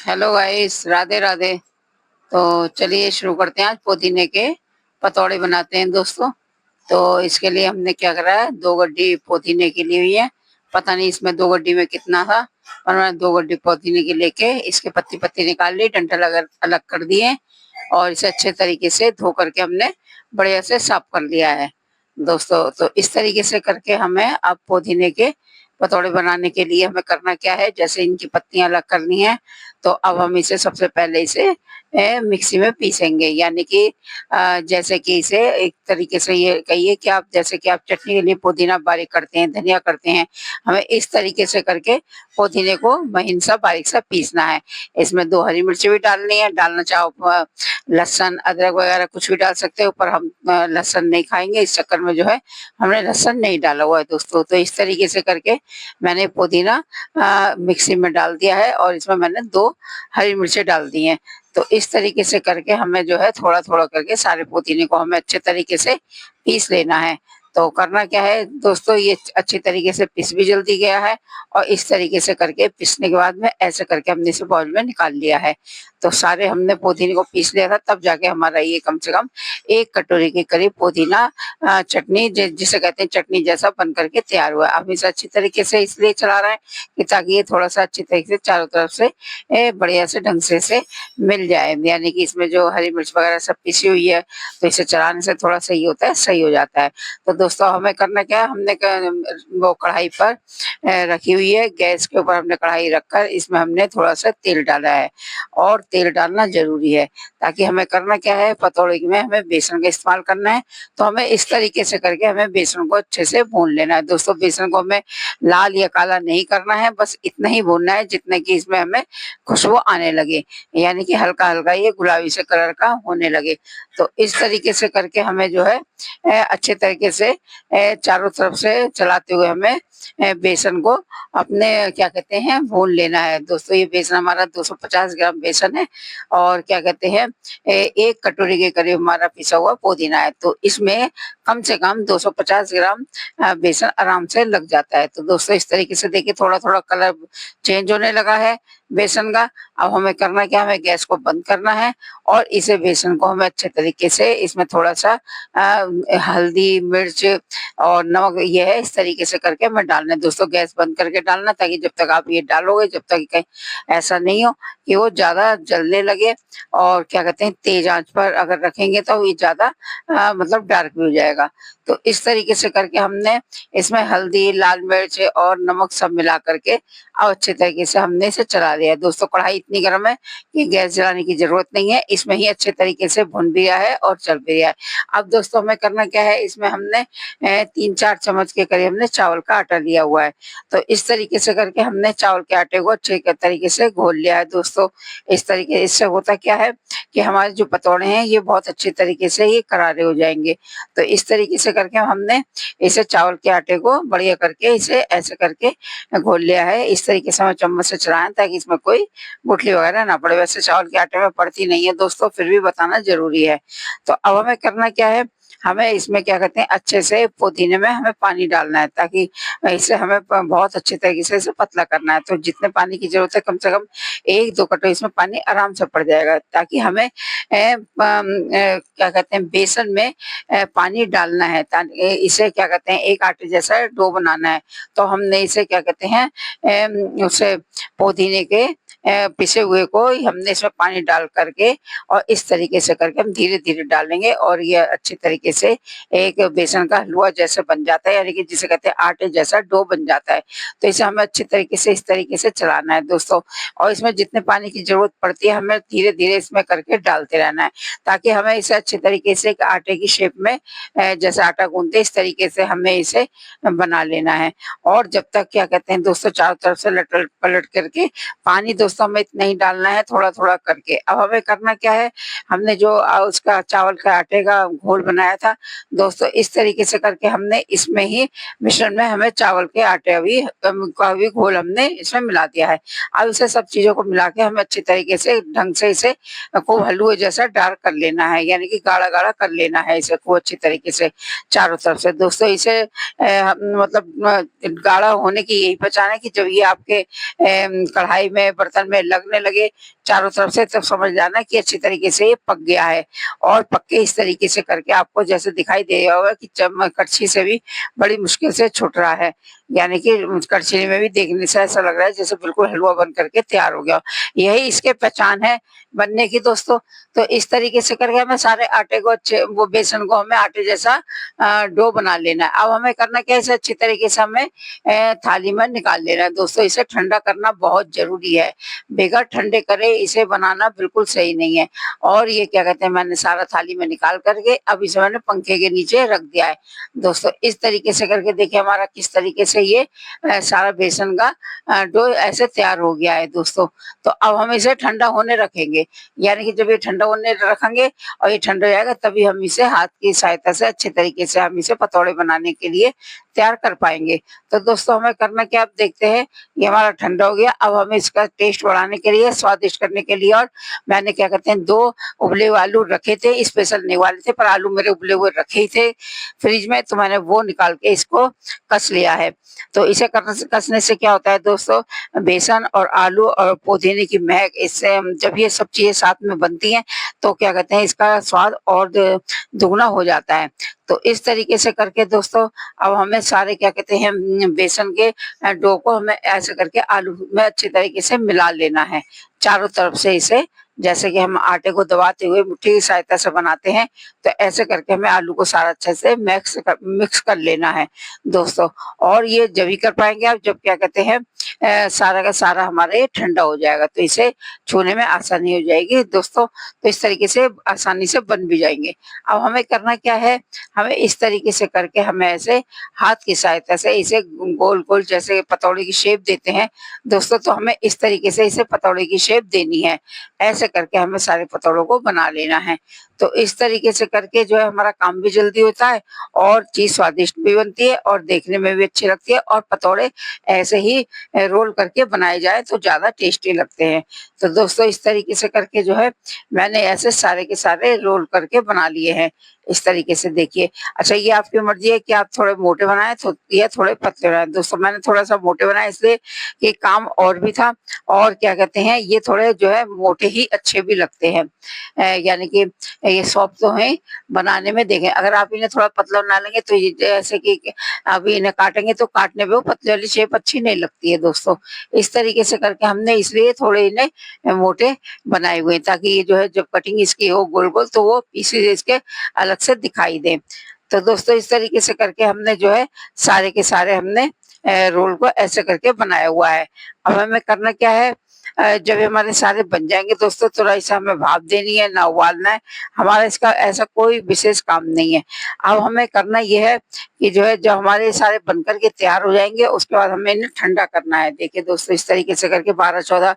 Hello guys, Radhe Radhe. तो चलिए शुरू करते हैं। आज पुदीने के पतौड़े बनाते हैं दोस्तों। तो इसके लिए हमने क्या करा है, 2 गड्डी पुदीने की ली हुई है। पता नहीं इसमें 2 गड्डी में कितना था, पर मैंने 2 गड्डी पुदीने की लेके इसके पत्ती पत्ती निकाल ली, डंठल अलग अलग कर दिए और इसे अच्छे तरीके से धो करके हमने बढ़िया से साफ कर लिया है दोस्तों। तो इस तरीके से करके हमें अब पुदीने के पतौड़े बनाने के लिए हमें करना क्या है, जैसे इनकी पत्तियां अलग करनी है। तो अब हम इसे सबसे पहले इसे मिक्सी में पीसेंगे, यानी कि जैसे कि इसे एक तरीके से ये कहिए कि आप जैसे कि आप चटनी के लिए पुदीना बारीक करते हैं, धनिया करते हैं, हमें इस तरीके से करके पुदीने को महीन सा बारीक सा पीसना है। इसमें 2 हरी मिर्ची भी डालनी है, डालना चाहो लहसुन अदरक वगैरह कुछ भी डाल सकते हो, पर हम लहसुन नहीं खाएंगे, इस चक्कर में जो है हमने लहसुन नहीं डाला हुआ है दोस्तों। तो इस तरीके से करके मैंने पुदीना मिक्सी में डाल दिया है और इसमें मैंने 2 हरी मिर्चें डाल दी हैं। तो इस तरीके से करके हमें जो है थोड़ा थोड़ा करके सारे पुदीने को हमें अच्छे तरीके से पीस लेना है। तो करना क्या है दोस्तों, ये अच्छी तरीके से पिस भी जल्दी गया है और इस तरीके से करके पिसने के बाद में ऐसे करके हमने इसे बाउल में निकाल लिया है। तो सारे हमने पुदीने को पीस लिया था, तब जाके हमारा ये कम से कम 1 कटोरी के करीब पुदीना चटनी जिसे कहते हैं चटनी जैसा बन करके तैयार हुआ है। अब इसे अच्छी तरीके से इसलिए चला रहे हैं कि ताकि ये थोड़ा सा अच्छी तरीके से चारों तरफ से बढ़िया से ढंग से मिल जाए, यानी कि इसमें जो हरी मिर्च वगैरह सब पिसी हुई है, तो इसे चलाने से थोड़ा सही होता है, सही हो जाता है। तो दोस्तों हमें करना क्या है, हमने वो कढ़ाई पर रखी हुई है, गैस के ऊपर हमने कढ़ाई रखकर इसमें हमने थोड़ा सा तेल डाला है और तेल डालना जरूरी है, ताकि हमें करना क्या है, पतौड़े में हमें बेसन का इस्तेमाल करना है। तो हमें इस तरीके से करके हमें बेसन को अच्छे से भून लेना है दोस्तों। बेसन को हमें लाल या काला नहीं करना है, बस इतना ही भूनना है जितना कि इसमें हमें खुशबू आने लगे, यानी कि हल्का हल्का ये गुलाबी से कलर का होने लगे। तो इस तरीके से करके हमें जो है अच्छे तरीके से चारों तरफ से चलाते हुए हमें बेसन को अपने क्या कहते हैं भून लेना है दोस्तों। ये बेसन हमारा 250 ग्राम बेसन है और क्या कहते हैं 1 कटोरी के करीब हमारा पिसा हुआ पुदीना है। तो इसमें कम से कम 250 ग्राम बेसन आराम से लग जाता है। तो दोस्तों इस तरीके से देखिए थोड़ा थोड़ा कलर चेंज होने लगा है बेसन का। अब हमें करना क्या, हमें गैस को बंद करना है और इसे बेसन को हमें अच्छे तरीके से इसमें थोड़ा सा हल्दी मिर्च और नमक ये है, इस तरीके से करके हमें डालना है दोस्तों। गैस बंद करके डालना, ताकि जब तक आप ये डालोगे जब तक कहीं ऐसा नहीं हो कि वो ज्यादा जलने लगे, और क्या कहते हैं तेज आंच पर अगर रखेंगे तो ये ज्यादा मतलब डार्क भी हो जाएगा। तो इस तरीके से करके हमने इसमें हल्दी लाल मिर्च और नमक सब मिला करके अब अच्छे तरीके से हमने इसे चला दिया है दोस्तों। कढ़ाई इतनी गर्म है कि गैस जलाने की जरूरत नहीं है, इसमें ही अच्छे तरीके से भुन भी रहा है और चल भी रहा है। अब दोस्तों हमें करना क्या है, इसमें हमने 3-4 चम्मच के करीब हमने चावल का आटा लिया हुआ है। तो इस तरीके से करके हमने चावल के आटे को अच्छे तरीके से घोल लिया है दोस्तों। इस तरीके इससे होता क्या है कि हमारे जो पतौड़े हैं ये बहुत अच्छे तरीके से ये करारे हो जाएंगे। तो इस तरीके से करके हमने इसे चावल के आटे को बढ़िया करके इसे ऐसे करके घोल लिया है। इस तरीके से हमें चम्मच से चलाएं ताकि इसमें कोई गुठली वगैरह ना पड़े। वैसे चावल के आटे में पड़ती नहीं है दोस्तों, फिर भी बताना जरूरी है। तो अब हमें करना क्या है, हमें इसमें क्या कहते हैं अच्छे से पुदीने में हमें पानी डालना है, ताकि इसे हमें बहुत अच्छे तरीके से इसे पतला करना है। तो जितने पानी की जरूरत है कम से कम 1-2 कटोरी इसमें पानी आराम से पड़ जाएगा, ताकि हमें क्या कहते हैं बेसन में पानी डालना है, ताकि इसे क्या कहते हैं एक आटे जैसा डो बनाना है। तो हमने इसे क्या कहते हैं उसे पुदीने के पिसे हुए को हमने इसमें पानी डाल करके और इस तरीके से करके हम धीरे धीरे डालेंगे और ये अच्छे तरीके से एक बेसन का हलवा जैसे बन जाता है, यानी कि जिसे कहते हैं आटे जैसा डो बन जाता है। तो इसे हमें अच्छे तरीके से इस तरीके से चलाना है दोस्तों, और इसमें जितने पानी की जरूरत पड़ती है हमें धीरे धीरे इसमें करके डालते रहना है, ताकि हमें इसे अच्छे तरीके से एक आटे की शेप में जैसे आटा गूंथते इस तरीके से हमें इसे बना लेना है। और जब तक क्या कहते हैं दोस्तों चारों तरफ से लट पलट करके पानी दोस्तों हमें इतना ही डालना है थोड़ा थोड़ा करके। अब हमें करना क्या है, हमने जो उसका चावल का आटे का घोल बनाया था दोस्तों। इस तरीके से करके हमने इसमें ही मिश्रण में हमें चावल के आटे का भी घोल हमने इसमें मिला दिया है। अब इसे सब चीजों को मिला के हमें अच्छी तरीके से ढंग से इसे खूब हलवे जैसा डार्क कर लेना है, यानी कि गाढ़ा गाढ़ा कर लेना है इसे खूब अच्छी तरीके से चारों तरफ से दोस्तों। इसे मतलब गाढ़ा होने की यही पहचान है कि जब ये आपके कढ़ाई में बर्तन में लगने लगे चारों तरफ से, तब समझ जाना कि अच्छी तरीके से ये पक गया है। और पक्के इस तरीके से करके आपको जैसे दिखाई दे रहा होगा कि कड़छी से भी बड़ी मुश्किल से छूट रहा है, यानी कि कड़छी में भी देखने से ऐसा लग रहा है जैसे बिल्कुल हलवा बन करके तैयार हो गया। यही इसके पहचान है बनने की दोस्तों। तो इस तरीके से करके हमें सारे आटे को अच्छे वो बेसन को हमें आटे जैसा डो बना लेना है। अब हमें करना क्या है, इसे अच्छी तरीके से हमें थाली में निकाल लेना है दोस्तों। इसे ठंडा करना बहुत जरूरी है, बगैर ठंडे करे इसे बनाना बिल्कुल सही नहीं है। और ये क्या कहते हैं, मैंने सारा थाली में निकाल करके अब इसे मैंने पंखे के नीचे रख दिया है दोस्तों। इस तरीके से करके देखिए हमारा किस तरीके से ये सारा बेसन का डो ऐसे तैयार हो गया है दोस्तों। तो अब हम इसे ठंडा होने रखेंगे, यानी कि जब ये ठंडा होने रखेंगे और ये ठंडा हो जाएगा तभी हम इसे हाथ की सहायता से अच्छे तरीके से हम इसे पतौड़े बनाने के लिए तैयार कर पाएंगे। तो दोस्तों हमें करना क्या, आप देखते हैं ये हमारा ठंडा हो गया। अब हमें इसका टेस्ट बढ़ाने के लिए, स्वादिष्ट करने के लिए, और मैंने क्या कहते हैं 2 उबले हुए आलू रखे थे, स्पेशल नहीं वाले थे पर आलू मेरे उबले हुए रखे ही थे फ्रिज में, तो मैंने वो निकाल के इसको कस लिया है। तो इसे कसने से क्या होता है दोस्तों, बेसन और आलू और पुदीने की महक, इससे जब ये सब चीजें साथ में बनती हैं तो क्या कहते हैं इसका स्वाद और दुगना हो जाता है। तो इस तरीके से करके दोस्तों अब हमें सारे क्या कहते हैं बेसन के डो को हमें ऐसे करके आलू में अच्छी तरीके से मिला लेना है चारों तरफ से इसे, जैसे कि हम आटे को दबाते हुए मुट्ठी की सहायता से बनाते हैं, तो ऐसे करके हमें आलू को सारा अच्छे से मिक्स कर लेना है दोस्तों। और ये जब ही कर पाएंगे आप जब क्या कहते हैं सारा का सारा हमारे ठंडा हो जाएगा, तो इसे छूने में आसानी हो जाएगी दोस्तों। तो इस तरीके से आसानी से बन भी जाएंगे। अब हमें करना क्या है, हमें इस तरीके से करके हमें ऐसे हाथ की सहायता से इसे गोल गोल जैसे पतौड़े की शेप देते हैं दोस्तों, तो हमें इस तरीके से इसे पतौड़े की शेप देनी है। ऐसे करके हमें सारे पतौड़ों को बना लेना है। तो इस तरीके से करके जो है हमारा काम भी जल्दी होता है और चीज स्वादिष्ट भी बनती है और देखने में भी अच्छी लगती है। और पतौड़े ऐसे ही रोल करके बनाए जाए तो ज्यादा टेस्टी लगते हैं। तो दोस्तों इस तरीके से करके जो है मैंने ऐसे सारे के सारे रोल करके बना लिए हैं इस तरीके से देखिए। अच्छा ये आपकी मर्जी है कि आप थोड़े मोटे बनाए तो या थोड़े पतले बनाए दोस्तों। मैंने थोड़ा सा मोटे बनाए इसलिए कि काम और भी था, और क्या कहते हैं ये थोड़े जो है मोटे ही अच्छे भी लगते हैं, यानी कि ये सॉफ्ट तो है बनाने में। देखें अगर आप इन्हें थोड़ा पतला बना लेंगे तो ये जैसे कि अभी इन्हें काटेंगे तो काटने पे वो पतले वाली शेप अच्छी नहीं लगती है दोस्तों। इस तरीके से करके हमने इसलिए थोड़े इन्हें मोटे बनाए हुए हैं ताकि ये जो है जब कटिंग इसकी हो गोल गोल तो वो पीसेज इसके अलग से दिखाई दे। तो दोस्तों इस तरीके से करके हमने जो है सारे के सारे हमने रोल को ऐसे करके बनाया हुआ है। अब हमें करना क्या है, जब हमारे सारे बन जाएंगे दोस्तों थोड़ा इसे हमें भाप देनी है ना उबालना है, हमारा इसका ऐसा कोई विशेष काम नहीं है। अब हमें करना यह है कि जो है जब हमारे सारे बनकर के तैयार हो जाएंगे उसके बाद हमें इन्हें ठंडा करना है। देखिए दोस्तों इस तरीके से करके 12-14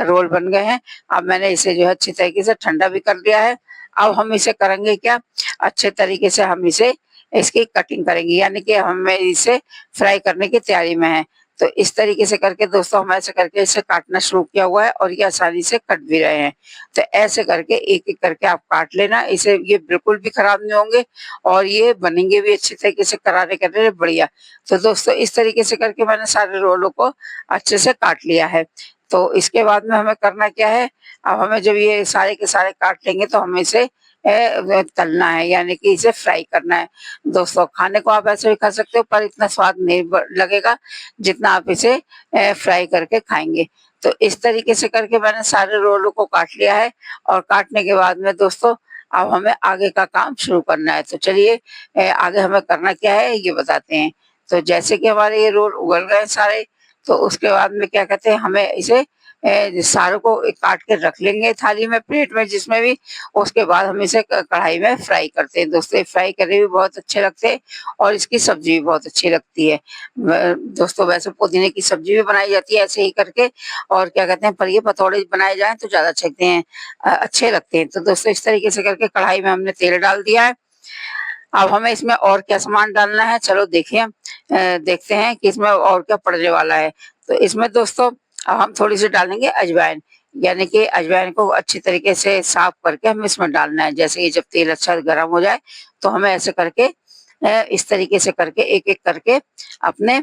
रोल बन गए हैं। अब मैंने इसे जो है अच्छी तरीके से ठंडा भी कर लिया है। अब हम इसे करेंगे क्या, अच्छे तरीके से हम इसे इसकी कटिंग करेंगे, यानी कि हमें इसे फ्राई करने की तैयारी में है। तो इस तरीके से करके दोस्तों हम ऐसे करके इसे काटना शुरू किया हुआ है और ये आसानी से कट भी रहे हैं। तो ऐसे करके एक एक करके आप काट लेना, इसे ये बिल्कुल भी खराब नहीं होंगे और ये बनेंगे भी अच्छी तरीके से करारे करारे बढ़िया। तो दोस्तों इस तरीके से करके मैंने सारे रोलों को अच्छे से काट लिया है। तो इसके बाद में हमें करना क्या है, अब हमें जब ये सारे के सारे काट लेंगे तो हमें इसे तलना है, यानी कि इसे फ्राई करना है दोस्तों। खाने को आप ऐसे भी खा सकते हो पर इतना स्वाद नहीं लगेगा जितना आप इसे फ्राई करके खाएंगे। तो इस तरीके से करके मैंने सारे रोलों को काट लिया है और काटने के बाद में दोस्तों अब हमें आगे का काम शुरू करना है। तो चलिए आगे हमें करना क्या है ये बताते हैं। तो जैसे कि हमारे ये रोल उगल गए सारे, तो उसके बाद में क्या कहते हैं हमें इसे सारों को काट के रख लेंगे थाली में प्लेट में जिसमें भी। उसके बाद हम इसे कढ़ाई में फ्राई करते हैं दोस्तों। फ्राई करे भी बहुत अच्छे लगते हैं और इसकी सब्जी भी बहुत अच्छी लगती है दोस्तों। वैसे पुदीने की सब्जी भी बनाई जाती है ऐसे ही करके, और क्या कहते हैं पर ये पतौड़े बनाए जाएं तो ज्यादा अच्छे लगते हैं। तो दोस्तों इस तरीके से करके कढ़ाई में हमने तेल डाल दिया है अब हमें इसमें और क्या सामान डालना है, चलो देखिए, देखते हैं कि इसमें और क्या पड़ने वाला है। तो इसमें दोस्तों अब हम थोड़ी सी डालेंगे अजवाइन, यानी कि अजवाइन को अच्छी तरीके से साफ करके हमें इसमें डालना है। जैसे कि जब तेल अच्छा गर्म हो जाए तो हमें ऐसे करके इस तरीके से करके एक-एक करके अपने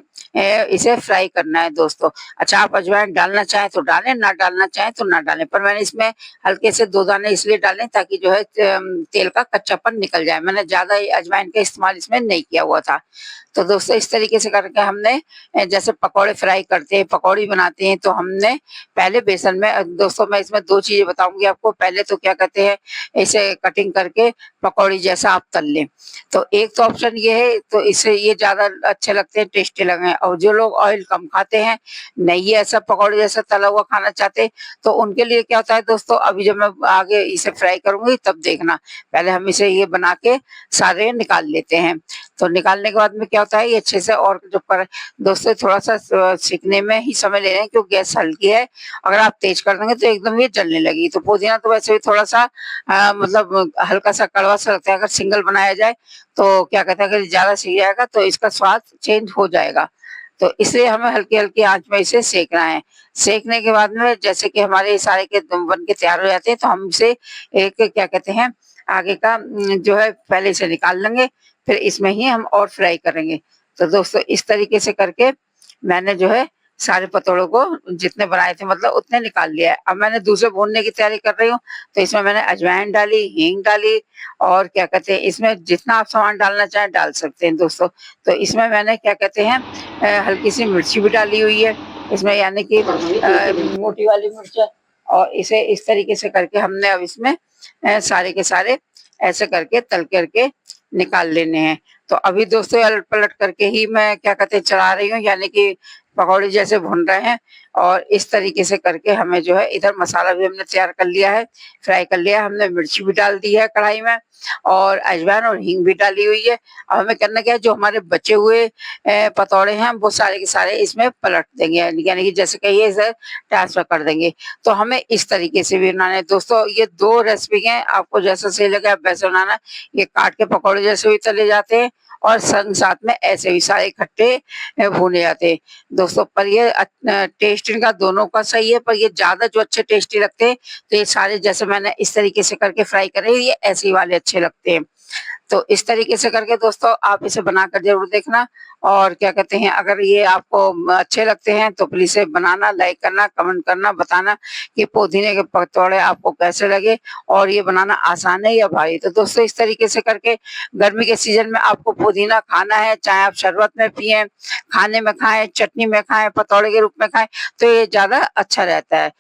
इसे फ्राई करना है दोस्तों। अच्छा, आप अजवाइन डालना चाहें तो डालें, ना डालना चाहें तो ना डालें, पर मैंने इसमें हल्के से 2 दाने इसलिए डाले ताकि जो है तेल का कच्चापन निकल जाए। मैंने ज़्यादा अजवाइन का इस्तेमाल इसमें नहीं किया हुआ था। तो दोस्तों इस तरीके से करके हमने जैसे पकौड़े फ्राई करते हैं, पकौड़ी बनाते हैं, तो हमने पहले बेसन में दोस्तों मैं इसमें 2 चीज़ें बताऊँगी आपको। पहले तो क्या कहते हैं, इसे कटिंग करके पकौड़ी जैसा आप तल लें। तो एक तो ऑप्शन ये है, तो इससे ये ज़्यादा अच्छे लगते हैं, टेस्टी लगे हैं। और जो लोग ऑयल कम खाते हैं, नहीं ऐसा पकौड़े जैसा तला हुआ खाना चाहते, तो उनके लिए क्या होता है दोस्तों, अभी जब मैं आगे इसे फ्राई करूँगी तब देखना। पहले हम इसे ये बना के सारे निकाल लेते हैं। तो निकालने के बाद में क्या होता है, ये अच्छे से और जो पर दोस्तों थोड़ा-सा सीखने में ही समय ले रहे हैं क्योंकि गैस हल्की है। अगर आप तेज़ कर देंगे तो एकदम ये जलने लगेगी। तो पुदीना तो वैसे भी थोड़ा-सा मतलब हल्का-सा कड़वा-सा लगता है। अगर सिंगल बनाया जाए तो क्या कहते हैं, अगर ज़्यादा सीज जाएगा तो इसका स्वाद चेंज हो जाएगा। तो इसलिए हमें हल्की-हल्की आँच में इसे सेंकना है। सेंकने के बाद में जैसे कि हमारे सारे के बन के तैयार हो जाते हैं, तो हम इसे एक क्या कहते हैं, आगे का जो है पहले इसे निकाल लेंगे, फिर इसमें ही हम और फ्राई करेंगे। तो दोस्तों इस तरीके से करके मैंने जो है सारे पतोड़ों को जितने बनाए थे मतलब उतने निकाल लिया है। अब मैंने दूसरे भूनने की तैयारी कर रही हूँ, तो इसमें मैंने अजवाइन डाली, हींग डाली और क्या कहते हैं, इसमें जितना आप सामान डालना चाहें डाल सकते हैं दोस्तों। तो इसमें मैंने क्या कहते हैं हल्की-सी मिर्ची भी डाली हुई है, इसमें यानी कि मोटी वाली मिर्च है। और इसे इस तरीके से करके हमने अब इसमें सारे के सारे ऐसे करके तल करके निकाल लेने हैं। तो अभी दोस्तों पलट करके ही मैं क्या कहते हैं चला रही हूँ, यानी कि पकौड़े जैसे भुन रहे हैं। और इस तरीके से करके हमें जो है इधर मसाला भी हमने तैयार कर लिया है, फ्राई कर लिया है। हमने मिर्ची भी डाल दी है कढ़ाई में और अजवाइन और हींग भी डाली हुई है। अब हमें करना क्या है, जो हमारे बचे हुए पतौड़े हैं वो सारे के सारे इसमें पलट देंगे, यानी कि जैसे कहिए इसे ट्रांसफर कर देंगे। तो हमें इस तरीके से भी बनाना है दोस्तों। ये 2 रेसिपी हैं, आपको जैसा सही लगे आप वैसे बनाना। ये काट के पकौड़े जैसे भी तले जाते हैं और संग साथ में ऐसे भी सारे इकट्ठे भुने जाते हैं दोस्तों। पर ये टेस्ट इनका दोनों का सही है, पर ये ज़्यादा जो अच्छे टेस्टी लगते हैं, तो ये सारे जैसे मैंने इस तरीके से करके फ्राई करे ये ऐसे ही वाले अच्छे लगते हैं। तो इस तरीके से करके दोस्तों आप इसे बनाकर ज़रूर देखना। और क्या कहते हैं, अगर ये आपको अच्छे लगते हैं तो प्लीज़ इसे बनाना, लाइक करना, कमेंट करना, बताना कि पुदीने के पकौड़े आपको कैसे लगे और ये बनाना आसान है या भारी। तो दोस्तों इस तरीके से करके गर्मी के सीज़न में आपको पुदीना खाना है, चाहे आप शरबत में पिएँ, खाने में खाएँ, चटनी में खाएँ, पकौड़े के रूप में खाएँ, तो ये ज़्यादा अच्छा रहता है।